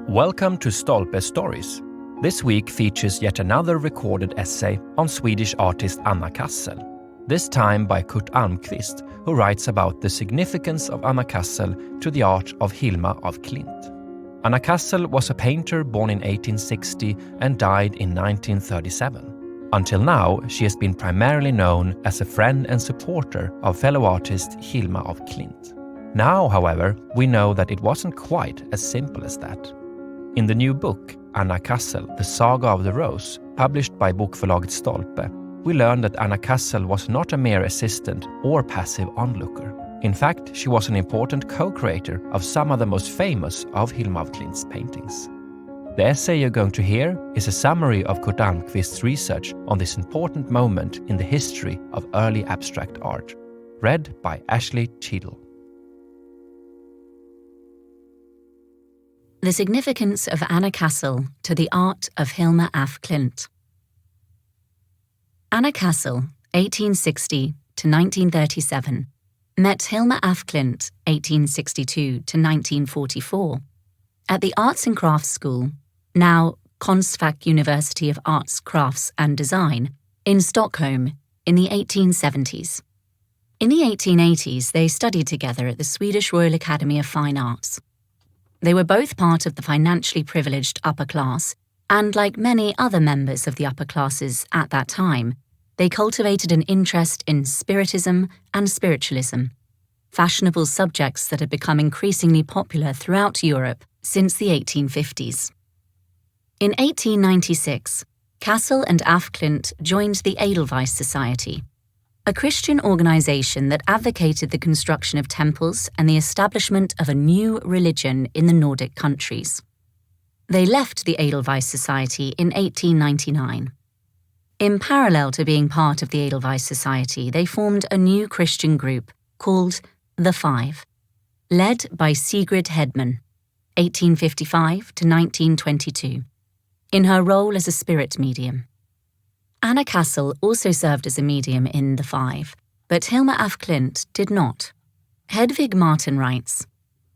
Welcome to Stolpe Stories. This week features yet another recorded essay on Swedish artist Anna Cassel, this time by Kurt Almqvist, who writes about the significance of Anna Cassel to the art of Hilma of Klint. Anna Cassel was a painter born in 1860 and died in 1937. Until now, she has been primarily known as a friend and supporter of fellow artist Hilma of Klint. Now, however, we know that it wasn't quite as simple as that. In the new book, Anna Cassel, The Saga of the Rose, published by bokförlaget Stolpe, we learn that Anna Cassel was not a mere assistant or passive onlooker. In fact, she was an important co-creator of some of the most famous of Hilma of Klint's paintings. The essay you're going to hear is a summary of Kurt Almqvist's research on this important moment in the history of early abstract art, read by Ashleigh Cheadle. The significance of Anna Cassel to the art of Hilma af Klint. Anna Cassel, 1860 to 1937, met Hilma af Klint, 1862 to 1944, at the Arts and Crafts School, now Konstfack University of Arts, Crafts and Design, in Stockholm in the 1870s. In the 1880s, they studied together at the Swedish Royal Academy of Fine Arts. They were both part of the financially privileged upper class, and like many other members of the upper classes at that time, they cultivated an interest in Spiritism and spiritualism, fashionable subjects that had become increasingly popular throughout Europe since the 1850s. In 1896, Cassel and af Klint joined the Edelweiss Society, a Christian organization that advocated the construction of temples and the establishment of a new religion in the Nordic countries. They left the Edelweiss Society in 1899. In parallel to being part of the Edelweiss Society, they formed a new Christian group called The Five, led by Sigrid Hedman, 1855 to 1922, in her role as a spirit medium. Anna Cassel also served as a medium in The Five, but Hilma af Klint did not. Hedvig Martin writes,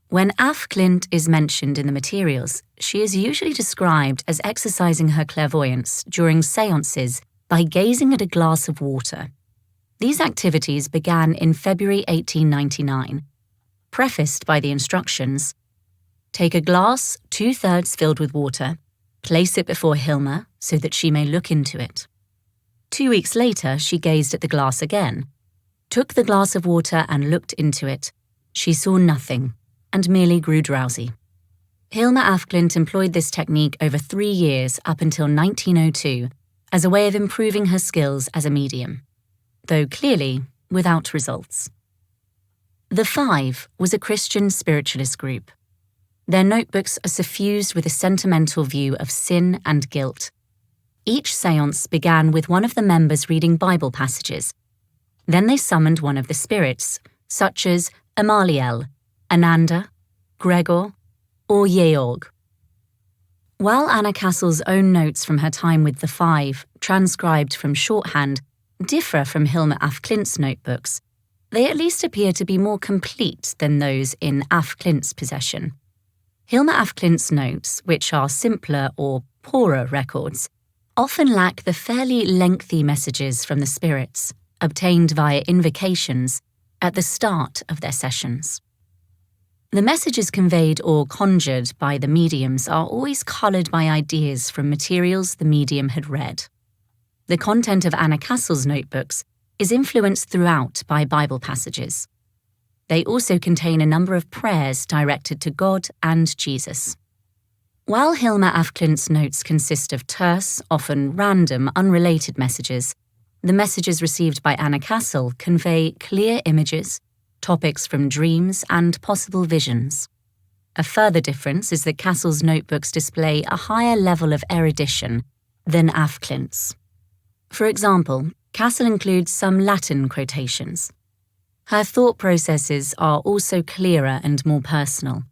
"When af Klint is mentioned in the materials, she is usually described as exercising her clairvoyance during séances by gazing at a glass of water. These activities began in February 1899, prefaced by the instructions, take a glass 2/3 filled with water, place it before Hilma so that she may look into it. 2 weeks later, she gazed at the glass again, took the glass of water and looked into it. She saw nothing and merely grew drowsy." Hilma af Klint employed this technique over 3 years up until 1902 as a way of improving her skills as a medium, though clearly without results. The Five was a Christian spiritualist group. Their notebooks are suffused with a sentimental view of sin and guilt. Each séance began with one of the members reading Bible passages. Then they summoned one of the spirits, such as Amaliel, Ananda, Gregor, or Georg. While Anna Cassel's own notes from her time with the Five, transcribed from shorthand, differ from Hilma af Klint's notebooks, they at least appear to be more complete than those in af Klint's possession. Hilma af Klint's notes, which are simpler or poorer records, often lack the fairly lengthy messages from the spirits, obtained via invocations, at the start of their sessions. The messages conveyed or conjured by the mediums are always coloured by ideas from materials the medium had read. The content of Anna Cassel's notebooks is influenced throughout by Bible passages. They also contain a number of prayers directed to God and Jesus. While Hilma af Klint's notes consist of terse, often random, unrelated messages, the messages received by Anna Cassel convey clear images, topics from dreams, and possible visions. A further difference is that Cassel's notebooks display a higher level of erudition than af Klint's. For example, Cassel includes some Latin quotations. Her thought processes are also clearer and more personal.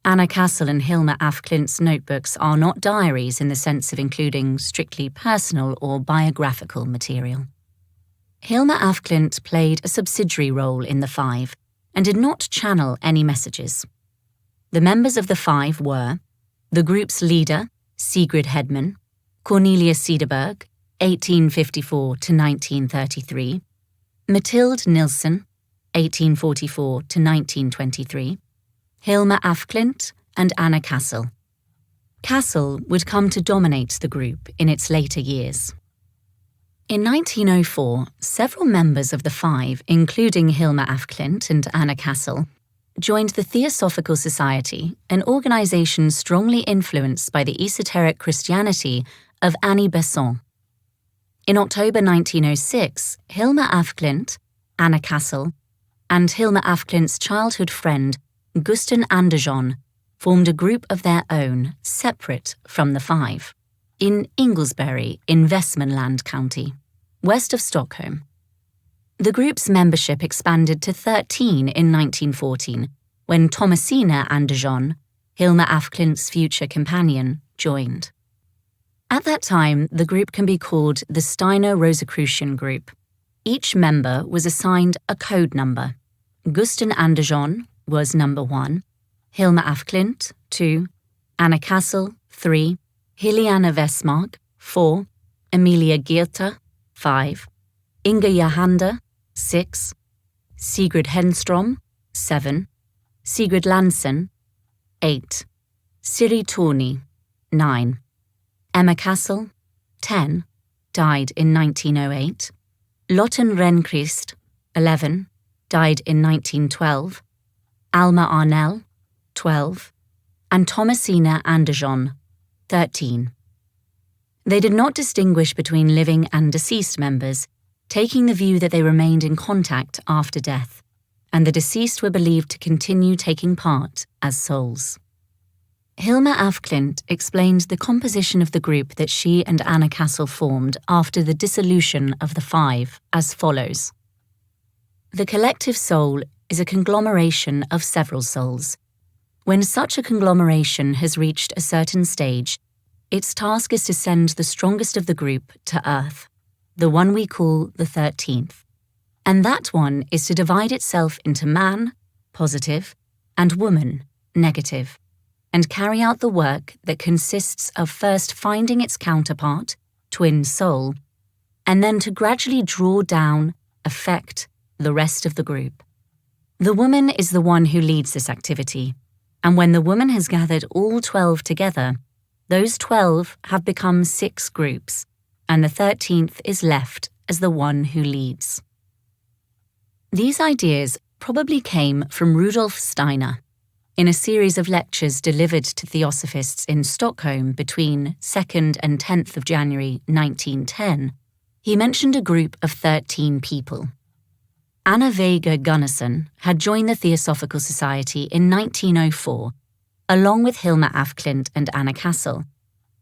Anna Cassel and Hilma af Klint's notebooks are not diaries in the sense of including strictly personal or biographical material. Hilma af Klint played a subsidiary role in the Five and did not channel any messages. The members of the Five were The group's leader, Sigrid Hedman, Cornelia Cederberg, 1854 to 1933, Mathilde Nilsson, 1844 to 1923, Hilma af Klint, and Anna Cassel. Cassel would come to dominate the group in its later years. In 1904, several members of the five, including Hilma af Klint and Anna Cassel, joined the Theosophical Society, an organisation strongly influenced by the esoteric Christianity of Annie Besant. In October 1906, Hilma af Klint, Anna Cassel, and Hilma af Klint's childhood friend, Gusten Andersson, formed a group of their own, separate from the five, in Inglesbury in Västmanland County, west of Stockholm. The group's membership expanded to 13 in 1914, when Thomasina Andersson, Hilma af Klint's future companion, joined. At that time, the group can be called the Steiner Rosicrucian Group. Each member was assigned a code number. Gusten Andersson was number 1, Hilma af Klint, 2, Anna Cassel, 3, Helena Westmark, 4, Emilia Geerta, 5, Inga Johanda, 6, Sigrid Henstrom, 7, Sigrid Lansen, 8, Siri Torni, 9, Emma Cassel, 10, died in 1908, Lotten Renqvist, 11, died in 1912, Alma Arnell, 12, and Thomasina Andersson, 13. They did not distinguish between living and deceased members, taking the view that they remained in contact after death, and the deceased were believed to continue taking part as souls. Hilma af Klint explained the composition of the group that she and Anna Cassel formed after the dissolution of the five as follows. The collective soul is a conglomeration of several souls. When such a conglomeration has reached a certain stage, its task is to send the strongest of the group to Earth, the one we call the 13th. And that one is to divide itself into man, positive, and woman, negative, and carry out the work that consists of first finding its counterpart, twin soul, and then to gradually draw down, affect the rest of the group. The woman is the one who leads this activity, and when the woman has gathered all 12 together, those 12 have become 6 groups, and the 13th is left as the one who leads. These ideas probably came from Rudolf Steiner. In a series of lectures delivered to Theosophists in Stockholm between 2nd and 10th of January 1910, he mentioned a group of 13 people. Anna Vega Gunnarsson had joined the Theosophical Society in 1904, along with Hilma af Klint and Anna Cassel,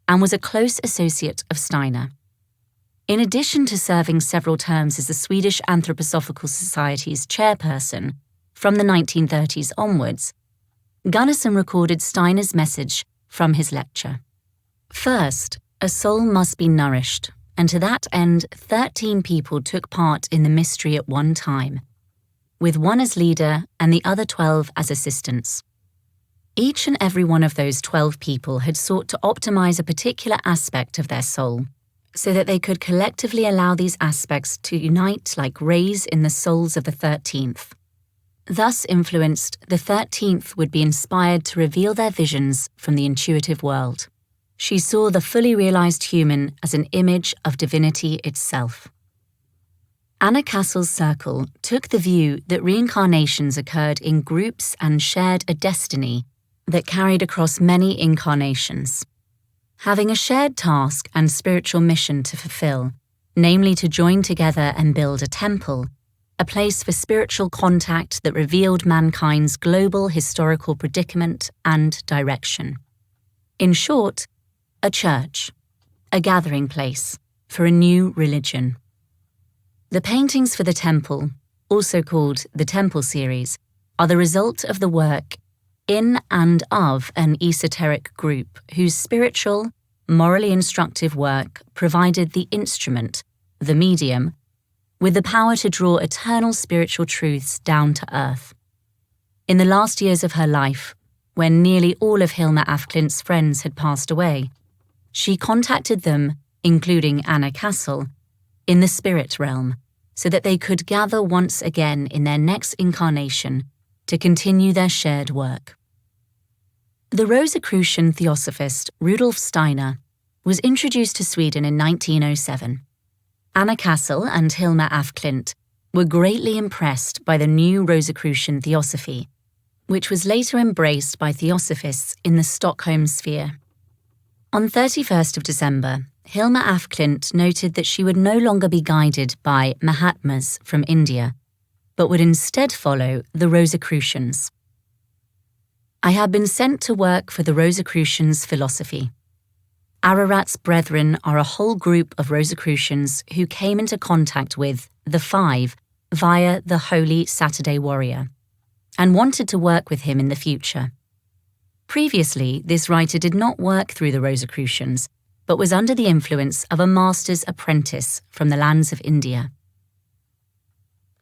and was a close associate of Steiner. In addition to serving several terms as the Swedish Anthroposophical Society's chairperson from the 1930s onwards, Gunnarsson recorded Steiner's message from his lecture. First, a soul must be nourished, and to that end 13 people took part in the mystery at one time, with one as leader and the other 12 as assistants. Each and every one of those 12 people had sought to optimize a particular aspect of their soul, so that they could collectively allow these aspects to unite like rays in the souls of the 13th. Thus influenced, the 13th would be inspired to reveal their visions from the intuitive world. She saw the fully realized human as an image of divinity itself. Anna Cassel's circle took the view that reincarnations occurred in groups and shared a destiny that carried across many incarnations. Having a shared task and spiritual mission to fulfill, namely to join together and build a temple, a place for spiritual contact that revealed mankind's global historical predicament and direction. In short, a church, a gathering place for a new religion. The paintings for the temple, also called the Temple series, are the result of the work in and of an esoteric group whose spiritual, morally instructive work provided the instrument, the medium, with the power to draw eternal spiritual truths down to earth. In the last years of her life, when nearly all of Hilma af Klint's friends had passed away, she contacted them, including Anna Cassel, in the spirit realm, so that they could gather once again in their next incarnation to continue their shared work. The Rosicrucian theosophist Rudolf Steiner was introduced to Sweden in 1907. Anna Cassel and Hilma af Klint were greatly impressed by the new Rosicrucian theosophy, which was later embraced by theosophists in the Stockholm sphere. On 31st of December, Hilma af Klint noted that she would no longer be guided by Mahatmas from India, but would instead follow the Rosicrucians. I have been sent to work for the Rosicrucians' philosophy. Ararat's brethren are a whole group of Rosicrucians who came into contact with the Five via the Holy Saturday Warrior, and wanted to work with him in the future. Previously, this writer did not work through the Rosicrucians, but was under the influence of a master's apprentice from the lands of India.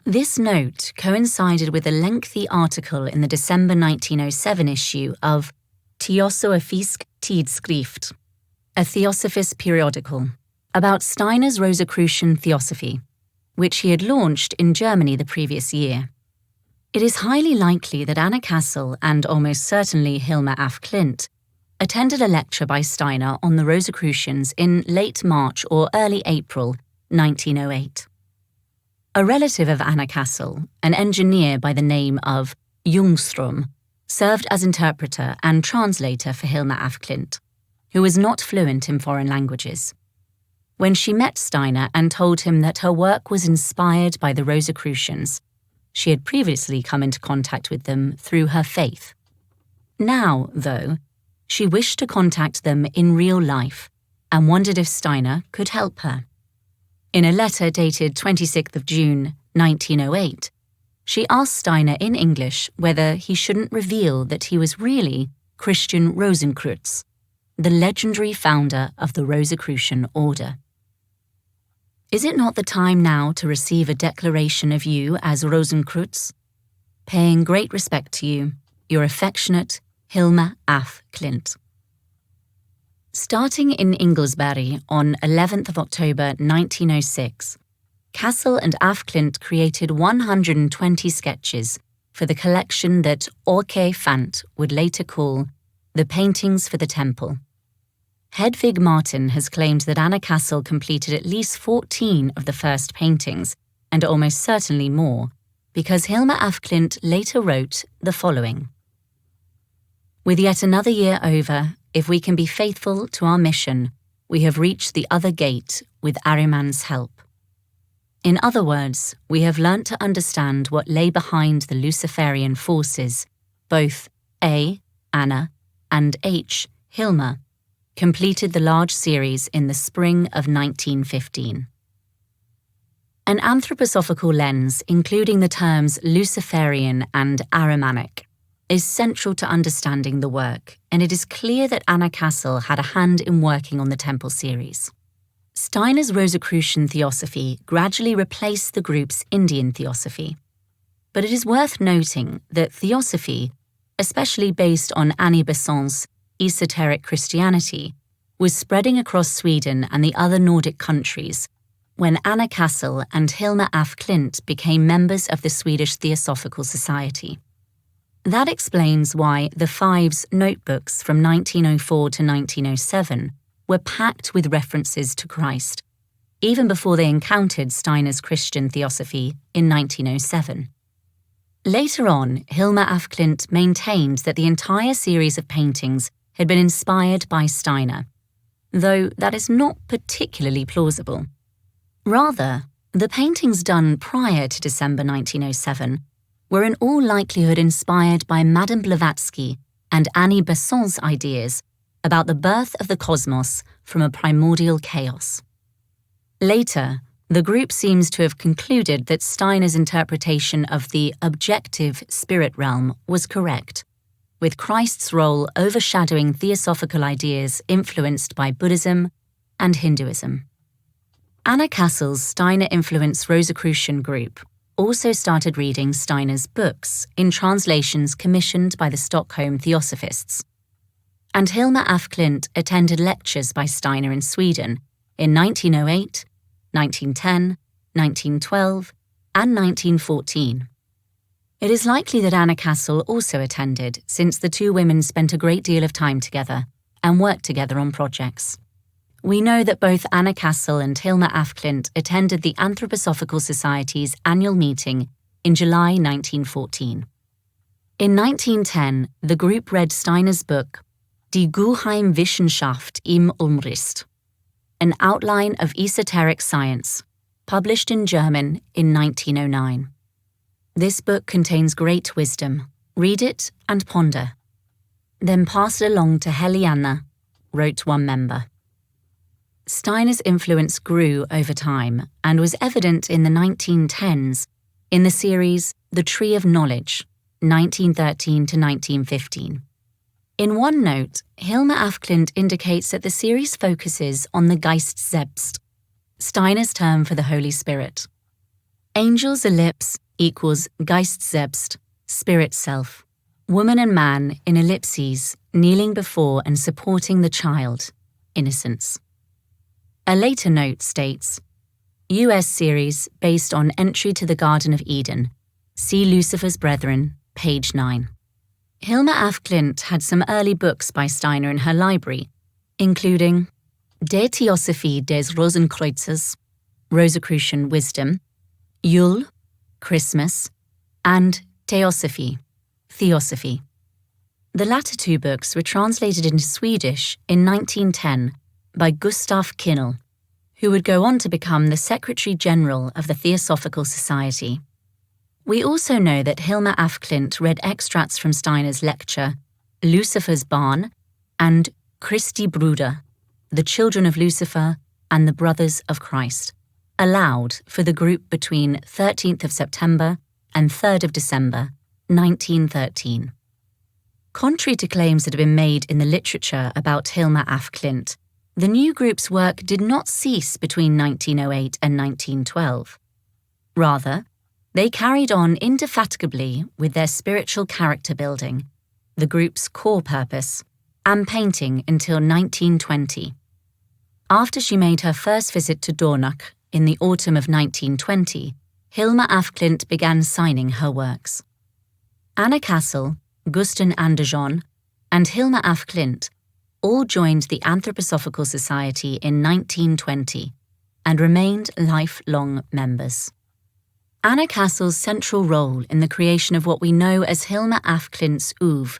This note coincided with a lengthy article in the December 1907 issue of Theosofisk Tidskrift, a theosophist periodical, about Steiner's Rosicrucian theosophy, which he had launched in Germany the previous year. It is highly likely that Anna Cassel and almost certainly Hilma af Klint attended a lecture by Steiner on the Rosicrucians in late March or early April 1908. A relative of Anna Cassel, an engineer by the name of Ljungström, served as interpreter and translator for Hilma af Klint, who was not fluent in foreign languages. When she met Steiner and told him that her work was inspired by the Rosicrucians, she had previously come into contact with them through her faith. Now, though, she wished to contact them in real life and wondered if Steiner could help her. In a letter dated 26th of June, 1908, she asked Steiner in English whether he shouldn't reveal that he was really Christian Rosenkreutz, the legendary founder of the Rosicrucian order. Is it not the time now to receive a declaration of you as Rosenkreutz? Paying great respect to you, your affectionate Hilma af Klint. Starting in Inglesbury on 11th of October 1906, Cassel and af Klint created 120 sketches for the collection that Åke Fant would later call The Paintings for the Temple. Hedvig Martin has claimed that Anna Cassel completed at least 14 of the first paintings, and almost certainly more, because Hilma af Klint later wrote the following. With yet another year over, if we can be faithful to our mission, we have reached the other gate with Ahriman's help. In other words, we have learnt to understand what lay behind the Luciferian forces, both A, Anna, and H, Hilma, completed the large series in the spring of 1915. An anthroposophical lens, including the terms Luciferian and Ahrimanic, is central to understanding the work, and it is clear that Anna Cassel had a hand in working on the Temple series. Steiner's Rosicrucian theosophy gradually replaced the group's Indian theosophy, but it is worth noting that theosophy, especially based on Annie Besant's esoteric Christianity, was spreading across Sweden and the other Nordic countries when Anna Cassel and Hilma af Klint became members of the Swedish Theosophical Society. That explains why the Five's notebooks from 1904 to 1907 were packed with references to Christ, even before they encountered Steiner's Christian theosophy in 1907. Later on, Hilma af Klint maintained that the entire series of paintings had been inspired by Steiner, though that is not particularly plausible. Rather, the paintings done prior to December 1907 were in all likelihood inspired by Madame Blavatsky and Annie Besant's ideas about the birth of the cosmos from a primordial chaos. Later, the group seems to have concluded that Steiner's interpretation of the objective spirit realm was correct, with Christ's role overshadowing theosophical ideas influenced by Buddhism and Hinduism. Anna Cassel's Steiner-influenced Rosicrucian group also started reading Steiner's books in translations commissioned by the Stockholm Theosophists. And Hilma af Klint attended lectures by Steiner in Sweden in 1908, 1910, 1912, and 1914. It is likely that Anna Cassel also attended, since the two women spent a great deal of time together and worked together on projects. We know that both Anna Cassel and Hilma af Klint attended the Anthroposophical Society's annual meeting in July 1914. In 1910, the group read Steiner's book, Die Geheimwissenschaft im Umriss, an outline of esoteric science, published in German in 1909. This book contains great wisdom. Read it and ponder. Then pass it along to Hellianna, wrote one member. Steiner's influence grew over time and was evident in the 1910s in the series The Tree of Knowledge, 1913 to 1915. In one note, Hilma af Klint indicates that the series focuses on the Geist selbst, Steiner's term for the Holy Spirit. Angel's ellipse equals Geist selbst, spirit self, woman and man in ellipses kneeling before and supporting the child, innocence. A later note states, US series based on Entry to the Garden of Eden. See Lucifer's Brethren, page 9. Hilma af Klint had some early books by Steiner in her library, including De Theosophie des Rosenkreuzes, Rosicrucian Wisdom, Yule, Christmas, and Theosophy, Theosophy. The latter two books were translated into Swedish in 1910 by Gustav Kinnel, who would go on to become the Secretary General of the Theosophical Society. We also know that Hilma af Klint read extracts from Steiner's lecture, Lucifer's Barn, and Christi Bruder, the Children of Lucifer and the Brothers of Christ, aloud for the group between 13th of September and 3rd of December, 1913. Contrary to claims that have been made in the literature about Hilma af Klint, the new group's work did not cease between 1908 and 1912. Rather, they carried on indefatigably with their spiritual character building, the group's core purpose, and painting until 1920. After she made her first visit to Dornach in the autumn of 1920, Hilma af Klint began signing her works. Anna Cassel, Gusten Andersson, and Hilma af Klint all joined the Anthroposophical Society in 1920 and remained lifelong members. Anna Cassel's central role in the creation of what we know as Hilma af Klint's oeuvre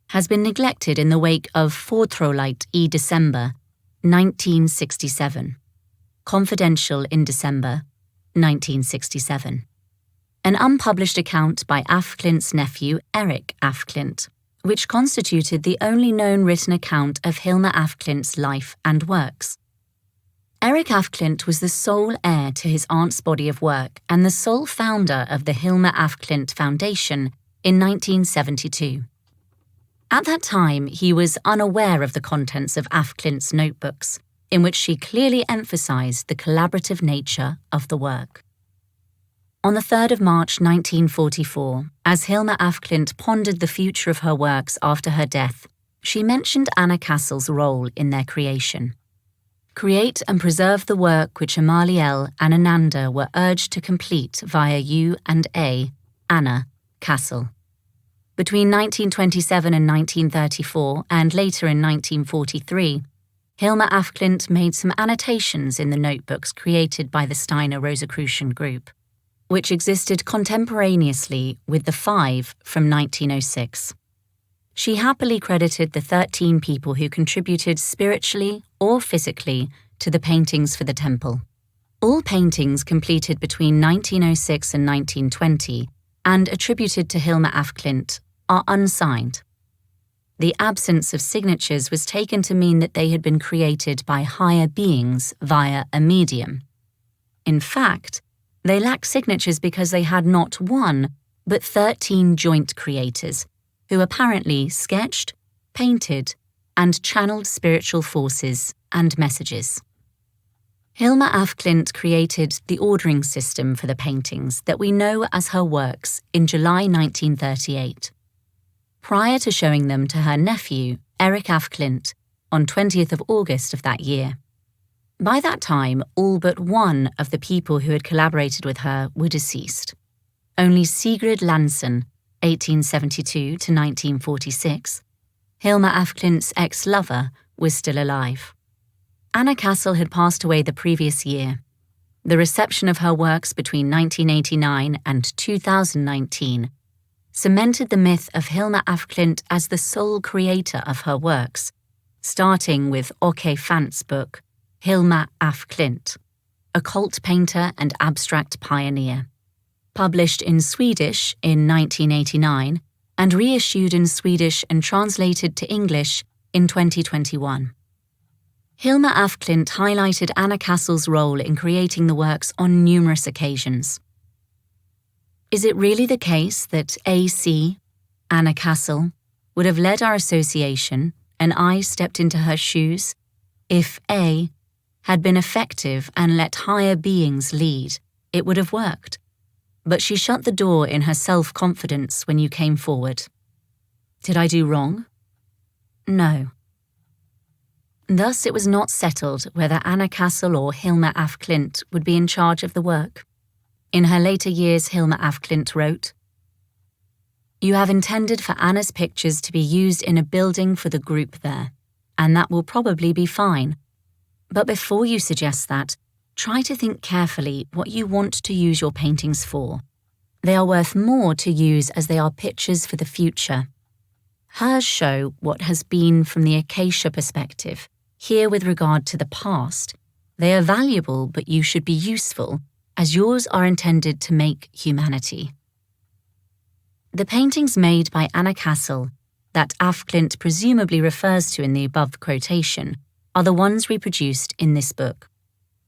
has been neglected in the wake of Fortroligt i December, 1967, Confidential in December, 1967, an unpublished account by af Klint's nephew Erik af Klint, which constituted the only known written account of Hilma af Klint's life and works. Erik af Klint was the sole heir to his aunt's body of work and the sole founder of the Hilma af Klint Foundation in 1972. At that time, he was unaware of the contents of af Klint's notebooks, in which she clearly emphasized the collaborative nature of the work. On the 3rd of March 1944, as Hilma af Klint pondered the future of her works after her death, she mentioned Anna Cassel's role in their creation. Create and preserve the work which Amaliel and Ananda were urged to complete via you and Anna Cassel. Between 1927 and 1934, and later in 1943, Hilma af Klint made some annotations in the notebooks created by the Steiner Rosicrucian group, which existed contemporaneously with the 5 from 1906. She happily credited the 13 people who contributed spiritually or physically to the paintings for the temple. All paintings completed between 1906 and 1920 and attributed to Hilma af Klint are unsigned. The absence of signatures was taken to mean that they had been created by higher beings via a medium. In fact, they lack signatures because they had not one, but 13 joint creators, who apparently sketched, painted, and channeled spiritual forces and messages. Hilma af Klint created the ordering system for the paintings that we know as her works in July 1938, prior to showing them to her nephew, Erik af Klint, on 20th of August of that year. By that time, all but one of the people who had collaborated with her were deceased. Only Sigrid Lansen, 1872 to 1946, Hilma af Klint's ex-lover, was still alive. Anna Cassel had passed away the previous year. The reception of her works between 1989 and 2019 cemented the myth of Hilma af Klint as the sole creator of her works, starting with Åke Fant's book, Hilma af Klint, a cult painter and abstract pioneer, published in Swedish in 1989 and reissued in Swedish and translated to English in 2021. Hilma af Klint highlighted Anna Cassel's role in creating the works on numerous occasions. Is it really the case that A.C., Anna Cassel, would have led our association and I stepped into her shoes if A had been effective and let higher beings lead? It would have worked. But she shut the door in her self-confidence when you came forward. Did I do wrong? No. Thus it was not settled whether Anna Cassel or Hilma af Klint would be in charge of the work. In her later years, Hilma af Klint wrote, "You have intended for Anna's pictures to be used in a building for the group there, and that will probably be fine. But before you suggest that, try to think carefully what you want to use your paintings for. They are worth more to use as they are pictures for the future. Hers show what has been from the acacia perspective. Here with regard to the past, they are valuable, but you should be useful, as yours are intended to make humanity." The paintings made by Anna Cassel, that af Klint presumably refers to in the above quotation, are the ones reproduced in this book.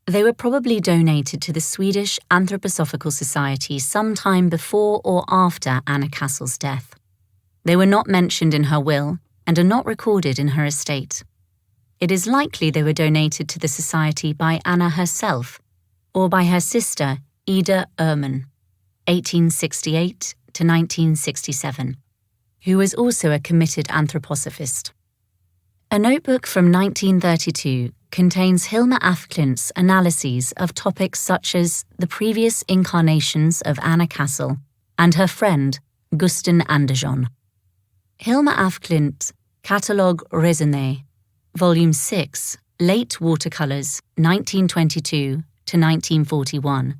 They were probably donated to the Swedish Anthroposophical Society sometime before or after Anna Cassel's death. They were not mentioned in her will and are not recorded in her estate. It is likely they were donated to the society by Anna herself or by her sister Ida Ehrman, 1868 to 1967, who was also a committed anthroposophist. A notebook from 1932 contains Hilma af Klint's analyses of topics such as the previous incarnations of Anna Cassel and her friend Gusten Andersson. Hilma af Klint, Catalogue Raisonné, Volume 6, Late Watercolours, 1922 to 1941,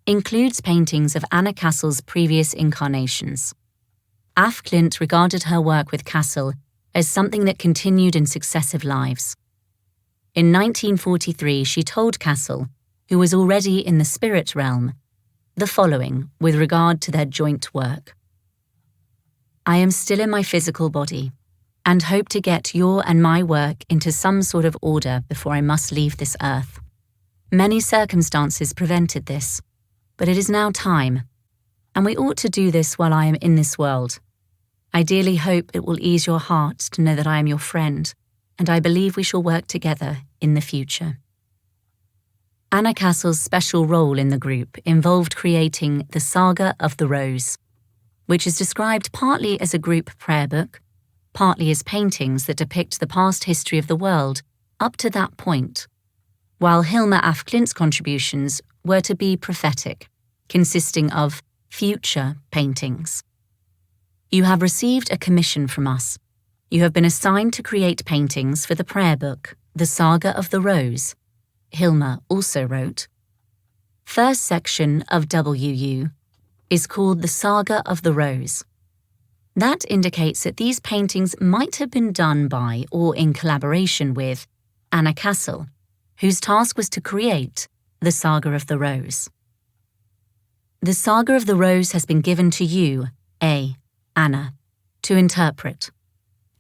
includes paintings of Anna Cassel's previous incarnations. Af Klint regarded her work with Cassel as something that continued in successive lives. In 1943, she told Cassel, who was already in the spirit realm, the following with regard to their joint work. "I am still in my physical body, and hope to get your and my work into some sort of order before I must leave this earth. Many circumstances prevented this, but it is now time, and we ought to do this while I am in this world. I dearly hope it will ease your heart to know that I am your friend, and I believe we shall work together in the future." Anna Cassel's special role in the group involved creating the Saga of the Rose, which is described partly as a group prayer book, partly as paintings that depict the past history of the world up to that point, while Hilma af Klint's contributions were to be prophetic, consisting of future paintings. "You have received a commission from us. You have been assigned to create paintings for the prayer book, the Saga of the Rose," Hilma also wrote. First section of WU is called the Saga of the Rose. That indicates that these paintings might have been done by or in collaboration with Anna Cassel, whose task was to create the Saga of the Rose. "The Saga of the Rose has been given to you, A. Anna, to interpret.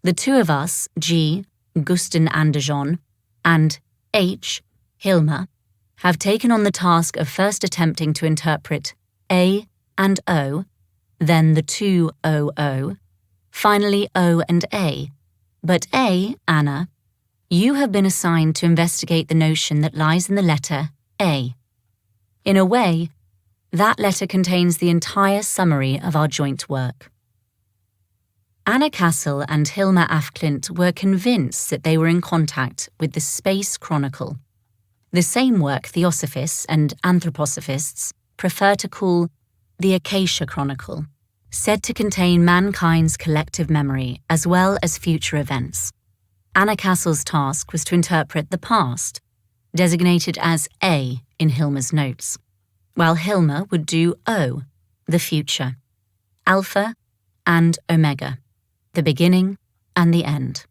The two of us, G. Gusten Andersson, and H. Hilma, have taken on the task of first attempting to interpret A and O, then the two OO, finally O and A, but A, Anna, you have been assigned to investigate the notion that lies in the letter A. In a way, that letter contains the entire summary of our joint work. Anna Cassel and Hilma af Klint were convinced that they were in contact with the Space Chronicle, the same work theosophists and anthroposophists prefer to call the Acacia Chronicle, said to contain mankind's collective memory as well as future events. Anna Cassel's task was to interpret the past, designated as A in Hilma's notes, while Hilma would do O, the future, Alpha and Omega, the beginning and the end.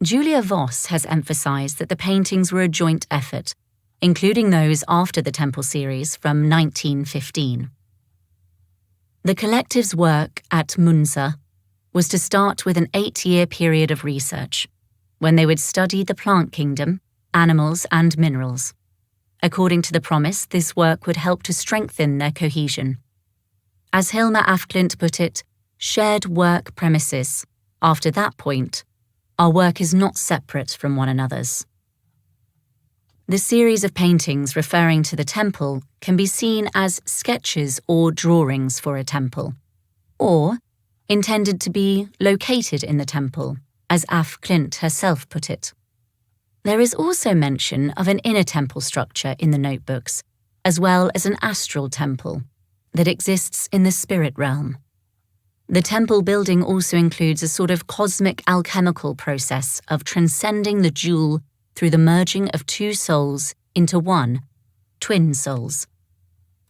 Julia Voss has emphasized that the paintings were a joint effort, including those after the Temple series from 1915. The collective's work at Munza was to start with an 8-year period of research, when they would study the plant kingdom, animals and minerals. According to the promise, this work would help to strengthen their cohesion. As Hilma af Klint put it, shared work premises. After that point, our work is not separate from one another's. The series of paintings referring to the temple can be seen as sketches or drawings for a temple, or intended to be located in the temple, as af Klint herself put it. There is also mention of an inner temple structure in the notebooks, as well as an astral temple that exists in the spirit realm. The temple building also includes a sort of cosmic alchemical process of transcending the dual through the merging of two souls into one, twin souls,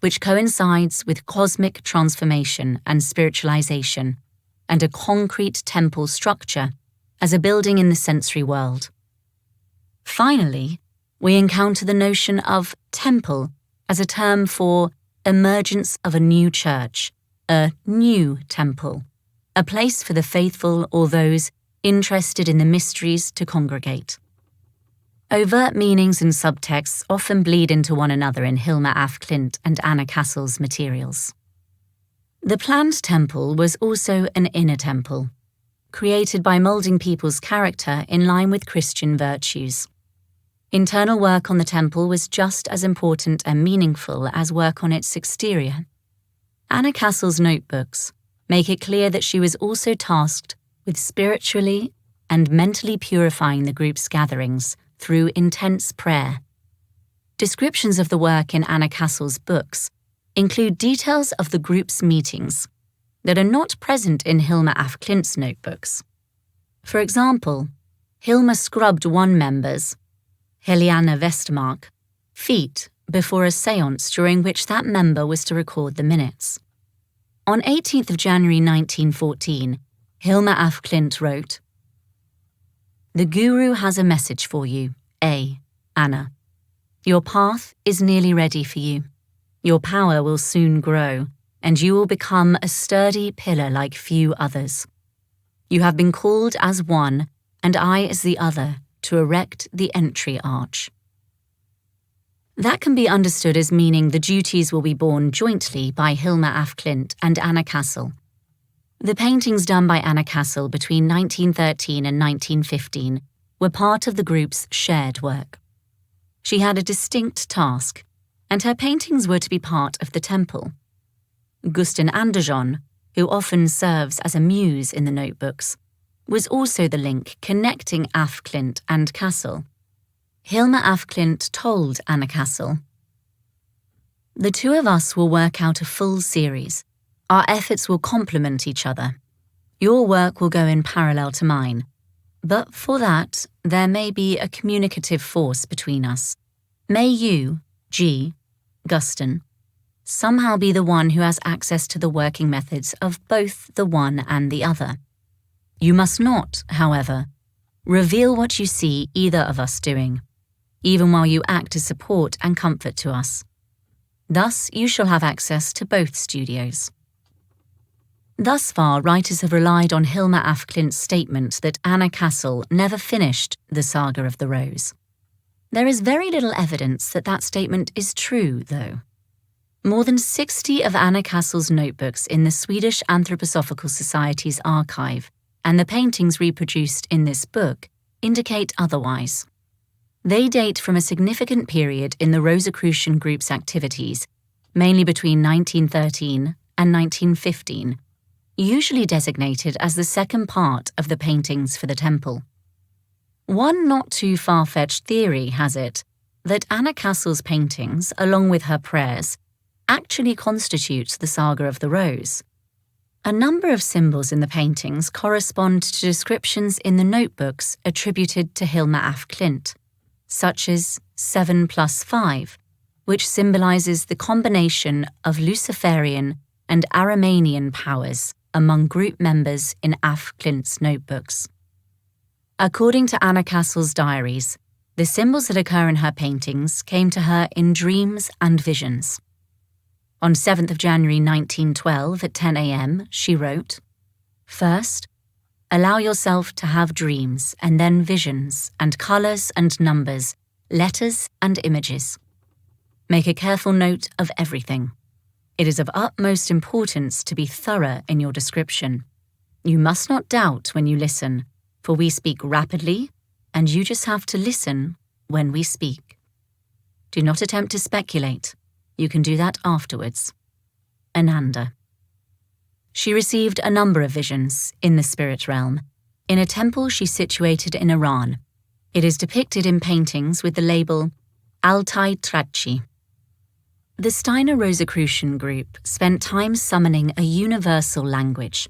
which coincides with cosmic transformation and spiritualization, and a concrete temple structure as a building in the sensory world. Finally, we encounter the notion of temple as a term for emergence of a new church, a new temple, a place for the faithful or those interested in the mysteries to congregate. Overt meanings and subtexts often bleed into one another in Hilma af Klint and Anna Cassel's materials. The planned temple was also an inner temple, created by moulding people's character in line with Christian virtues. Internal work on the temple was just as important and meaningful as work on its exterior. Anna Cassel's notebooks make it clear that she was also tasked with spiritually and mentally purifying the group's gatherings through intense prayer. Descriptions of the work in Anna Cassel's books include details of the group's meetings that are not present in Hilma af Klint's notebooks. For example, Hilma scrubbed one member's, Helena Westermark, feet before a séance during which that member was to record the minutes. On 18th of January 1914, Hilma af Klint wrote, "The Guru has a message for you, A. Anna. Your path is nearly ready for you. Your power will soon grow, and you will become a sturdy pillar like few others. You have been called as one, and I as the other, to erect the entry arch." That can be understood as meaning the duties will be borne jointly by Hilma af Klint and Anna Cassel. The paintings done by Anna Cassel between 1913 and 1915 were part of the group's shared work. She had a distinct task, and her paintings were to be part of the temple. Gusten Andersson, who often serves as a muse in the notebooks, was also the link connecting af Klint and Cassel. Hilma af Klint told Anna Cassel, "The two of us will work out a full series. Our efforts will complement each other. Your work will go in parallel to mine, but for that, there may be a communicative force between us. May you, G. Gusten, somehow be the one who has access to the working methods of both the one and the other. You must not, however, reveal what you see either of us doing, even while you act as support and comfort to us. Thus, you shall have access to both studios." Thus far, writers have relied on Hilma af Klint's statement that Anna Cassel never finished the Saga of the Rose. There is very little evidence that that statement is true, though. More than 60 of Anna Cassel's notebooks in the Swedish Anthroposophical Society's archive and the paintings reproduced in this book indicate otherwise. They date from a significant period in the Rosicrucian group's activities, mainly between 1913 and 1915, usually designated as the second part of the paintings for the temple. One not too far-fetched theory has it that Anna Cassel's paintings, along with her prayers, actually constitutes the Saga of the Rose. A number of symbols in the paintings correspond to descriptions in the notebooks attributed to Hilma af Klint, such as 7+5, which symbolizes the combination of Luciferian and Aramanian powers among group members in af Klint's notebooks. According to Anna Cassel's diaries, the symbols that occur in her paintings came to her in dreams and visions. On 7th of January 1912 at 10 a.m., she wrote, "First, allow yourself to have dreams and then visions and colours and numbers, letters and images. Make a careful note of everything. It is of utmost importance to be thorough in your description. You must not doubt when you listen, for we speak rapidly, and you just have to listen when we speak. Do not attempt to speculate. You can do that afterwards. Ananda." She received a number of visions in the spirit realm, in a temple she situated in Iran. It is depicted in paintings with the label Altai Traci. The Steiner Rosicrucian group spent time summoning a universal language,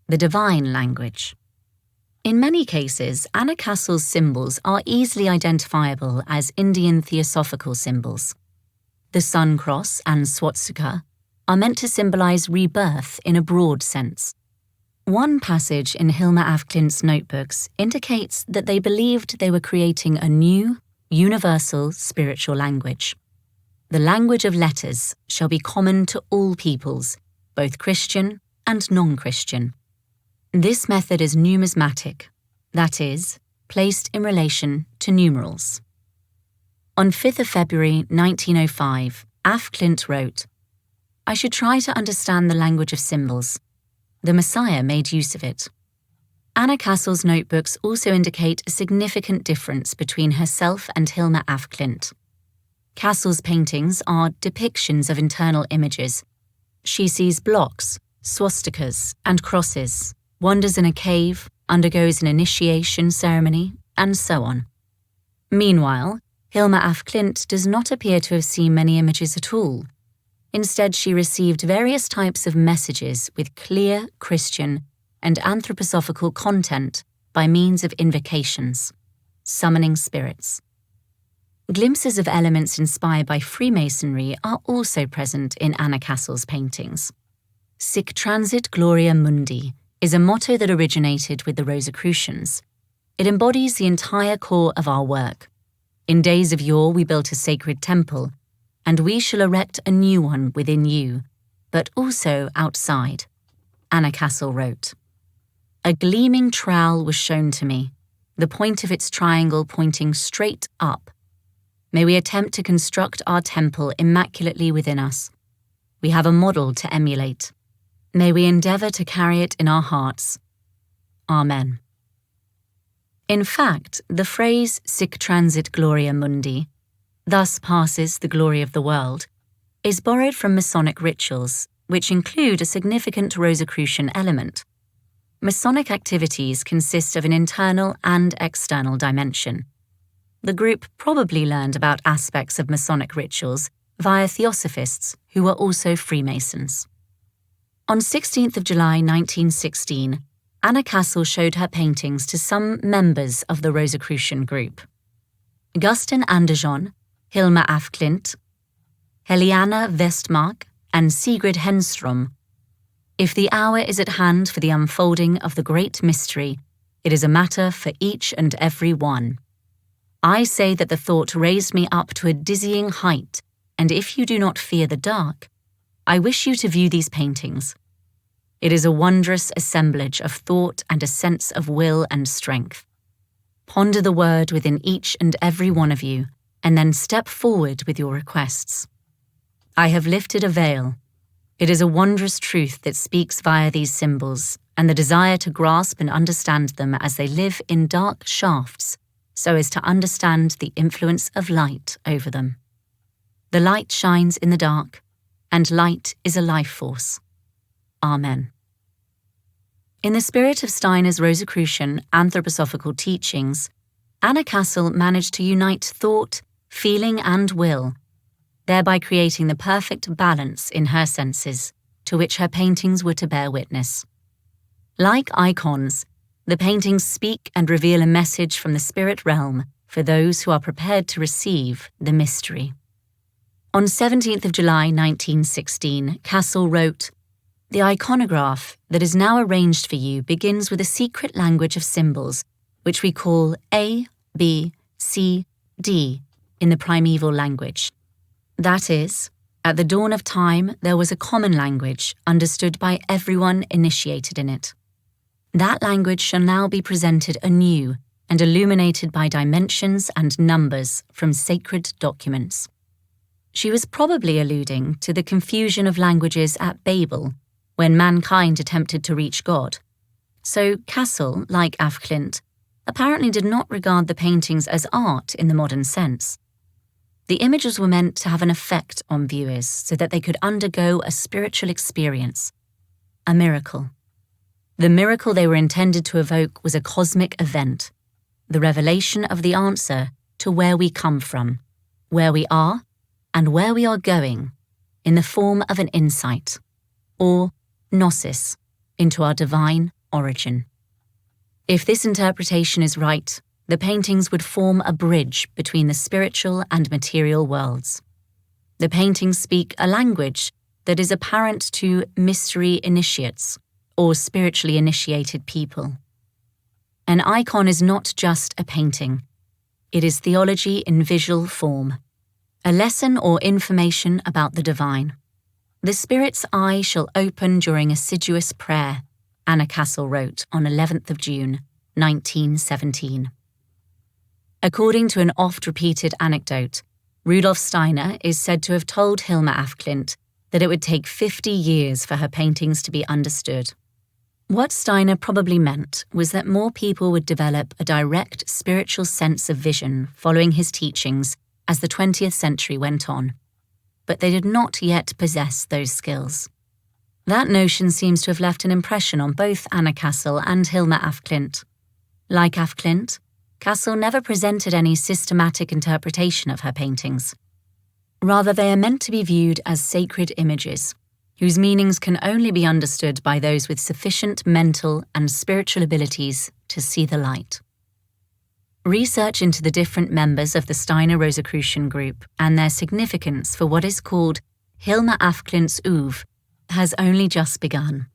the divine language. In many cases, Anna Cassel's symbols are easily identifiable as Indian theosophical symbols. The sun cross and swastika are meant to symbolize rebirth in a broad sense. One passage in Hilma af Klint's notebooks indicates that they believed they were creating a new, universal spiritual language. The language of letters shall be common to all peoples, both Christian and non-Christian. This method is numismatic, that is, placed in relation to numerals. On 5th of February 1905, af Klint wrote, "I should try to understand the language of symbols. The Messiah made use of it." Anna Cassel's notebooks also indicate a significant difference between herself and Hilma af Klint. Cassel's paintings are depictions of internal images. She sees blocks, swastikas, and crosses, wanders in a cave, undergoes an initiation ceremony, and so on. Meanwhile, Hilma af Klint does not appear to have seen many images at all. Instead, she received various types of messages with clear Christian and anthroposophical content by means of invocations, summoning spirits. Glimpses of elements inspired by Freemasonry are also present in Anna Cassel's paintings. Sic transit gloria mundi is a motto that originated with the Rosicrucians. It embodies the entire core of our work. In days of yore we built a sacred temple, and we shall erect a new one within you, but also outside, Anna Cassel wrote. A gleaming trowel was shown to me, the point of its triangle pointing straight up. May we attempt to construct our temple immaculately within us. We have a model to emulate. May we endeavour to carry it in our hearts. Amen. In fact, the phrase sic transit gloria mundi, thus passes the glory of the world, is borrowed from Masonic rituals, which include a significant Rosicrucian element. Masonic activities consist of an internal and external dimension. The group probably learned about aspects of Masonic rituals via Theosophists who were also Freemasons. On 16th of July 1916, Anna Cassel showed her paintings to some members of the Rosicrucian group. Gusten Andersson, Hilma af Klint, Heliana Westmark, and Sigrid Henstrom. If the hour is at hand for the unfolding of the great mystery, it is a matter for each and every one. I say that the thought raised me up to a dizzying height, and if you do not fear the dark, I wish you to view these paintings. It is a wondrous assemblage of thought and a sense of will and strength. Ponder the word within each and every one of you, and then step forward with your requests. I have lifted a veil. It is a wondrous truth that speaks via these symbols, and the desire to grasp and understand them as they live in dark shafts, so as to understand the influence of light over them. The light shines in the dark, and light is a life force. Amen. In the spirit of Steiner's Rosicrucian anthroposophical teachings, Anna Cassel managed to unite thought, feeling, and will, thereby creating the perfect balance in her senses, to which her paintings were to bear witness. Like icons, the paintings speak and reveal a message from the spirit realm for those who are prepared to receive the mystery. On 17th of July 1916, Cassel wrote, "The iconograph that is now arranged for you begins with a secret language of symbols, which we call A, B, C, D in the primeval language. That is, at the dawn of time there was a common language understood by everyone initiated in it. That language shall now be presented anew and illuminated by dimensions and numbers from sacred documents." She was probably alluding to the confusion of languages at Babel, when mankind attempted to reach God. So Cassel, like Klint, apparently did not regard the paintings as art in the modern sense. The images were meant to have an effect on viewers so that they could undergo a spiritual experience, a miracle. The miracle they were intended to evoke was a cosmic event, the revelation of the answer to where we come from, where we are, and where we are going, in the form of an insight, or gnosis, into our divine origin. If this interpretation is right, the paintings would form a bridge between the spiritual and material worlds. The paintings speak a language that is apparent to mystery initiates, or spiritually initiated people. An icon is not just a painting. It is theology in visual form, a lesson or information about the divine. "The Spirit's eye shall open during assiduous prayer," Anna Cassel wrote on 11th of June, 1917. According to an oft-repeated anecdote, Rudolf Steiner is said to have told Hilma af Klint that it would take 50 years for her paintings to be understood. What Steiner probably meant was that more people would develop a direct spiritual sense of vision following his teachings as the 20th century went on, but they did not yet possess those skills. That notion seems to have left an impression on both Anna Cassel and Hilma af Klint. Like af Klint, Cassel never presented any systematic interpretation of her paintings. Rather, they are meant to be viewed as sacred images, whose meanings can only be understood by those with sufficient mental and spiritual abilities to see the light. Research into the different members of the Steiner Rosicrucian group and their significance for what is called Hilma af Klint's oeuvre has only just begun.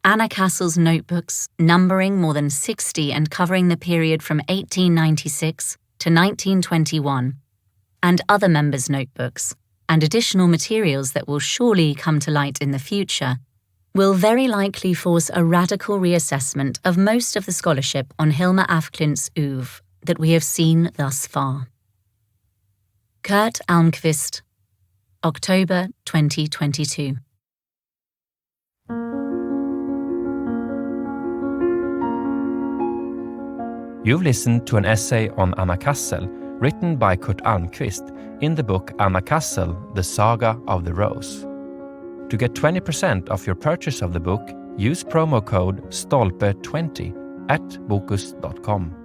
Anna Cassel's notebooks, numbering more than 60 and covering the period from 1896 to 1921, and other members' notebooks, and additional materials that will surely come to light in the future, will very likely force a radical reassessment of most of the scholarship on Hilma af Klint's oeuvre that we have seen thus far. Kurt Almqvist, October 2022. You've listened to an essay on Anna Cassel, written by Kurt Almqvist in the book Anna Cassel, The Saga of the Rose. To get 20% off your purchase of the book, use promo code STOLPE20 at bokus.com.